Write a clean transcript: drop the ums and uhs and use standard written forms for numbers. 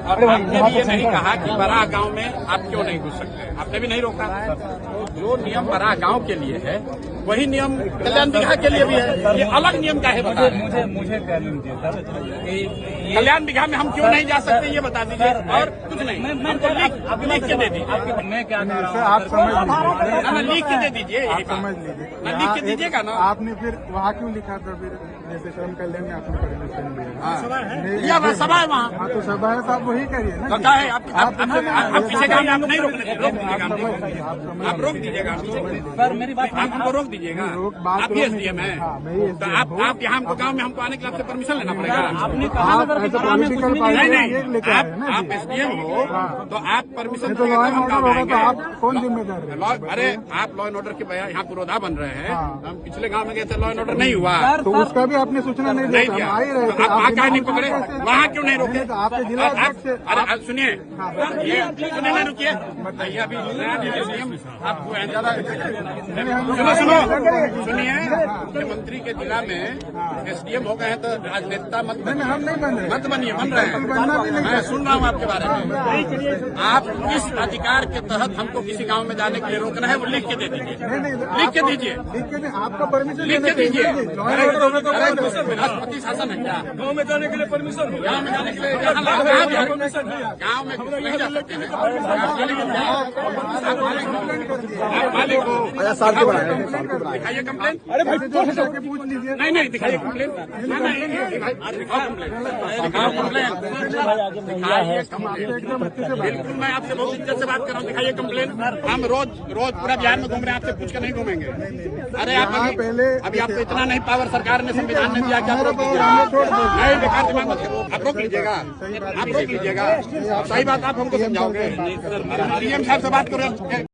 और आपने भी ये नहीं कहा कि बड़ा गांव में आप क्यों नहीं घुस सकते, आपने भी नहीं रोका। जो नियम बड़ा गांव के लिए है वही नियम कल्याण बिगहा के लिए भी है। ये अलग नियम क्या है बता रहे? मुझे कह लीजिए सर, कल्याण बिगहा में हम क्यों नहीं जा सकते ये बता दीजिए, और कुछ नहीं। हमको लिख के दे दीजिए। मैं क्या कह रहा हूँ, आप समझ लीजिए ना लिख के दे दीजिए, आप समझ लीजिए ना लिख के दीजिएगा ना। आपने फिर वहाँ क्यों लिखा था? फिर जैसे श्रम कल्याण में आपने परमिशन दिया, या सभा है वहाँ, हाँ तो सभा है तो आप वही करिए ना। तो क्या है आप पीछे काम आप नहीं रोक दीजिएगा, आप रोक दीजिएगा सर मेरी बात आप हमको रोक दीजिएगा। आप भी एसडीएम है, तो आप यहाँ हमको गांव में हमको आने के लिए आपसे परमिशन लेना पड़ेगा। आपने कहा आप ऐसे पॉलिटिकल नहीं पार्टी लेके आए नहीं, ना आप एसडीएम हो तो आप परमिशन तो लॉ एंड ऑर्डर होगा तो आप कौन जिम्मेदार है? अरे आप लॉ एंड ऑर्डर के यहाँ पुरोधा बन रहे हैं। हम पिछले गांव में गए थे, लॉ एंड ऑर्डर नहीं हुआ, तो उसका भी आपने सूचना नहीं दिया, हम आ ही रहे थे। आप वहाँ क्या नहीं पकड़े, वहाँ क्यों नहीं रोके? आपके जिला अध्यक्ष से अरे सुनिए, ये सुनिए ना, रुकिए, बताइए अभी एसडीएम आपको सुनिए, मुख्यमंत्री के जिला में एसडीएम हो गए हैं तो राजनेता मत हम नहीं बन रहे, मत बनिए, बन रहे हैं। मैं सुन रहा हूँ आपके बारे में। आप किस अधिकार के तहत हमको किसी गांव में जाने के लिए रोकना है वो लिख के दे दीजिए, लिख के दीजिए, लिख के आपका परमिशन लिख के दीजिए। तो राष्ट्रपति शासन है क्या? गाँव में जाने के लिए परमिशन हो, गाँव में जाने के लिए गाँव में नहीं जा सकते हैं। आप मालिक हो, दिखाइए कंप्लेन। अरे भाई पूछ लीजिए। नहीं दिखाइए कंप्लेन, दिखाओ कंप्लेन, बिल्कुल। मैं आपसे बहुत इज्जत से बात कर रहा हूँ, दिखाइए कंप्लेन। हम रोज पूरा बिहार में घूम रहे हैं, आपसे पूछ कर नहीं घूमेंगे। अरे आप अभी आपको इतना नहीं पावर सरकार ने संविधान ने दिया क्या? नहीं, बेकार दिमाग मत करो, आप रोक लीजिएगा, आप रोक लीजिएगा। सही बात आप हमको समझाओगे, सीएम साहब से बात करो।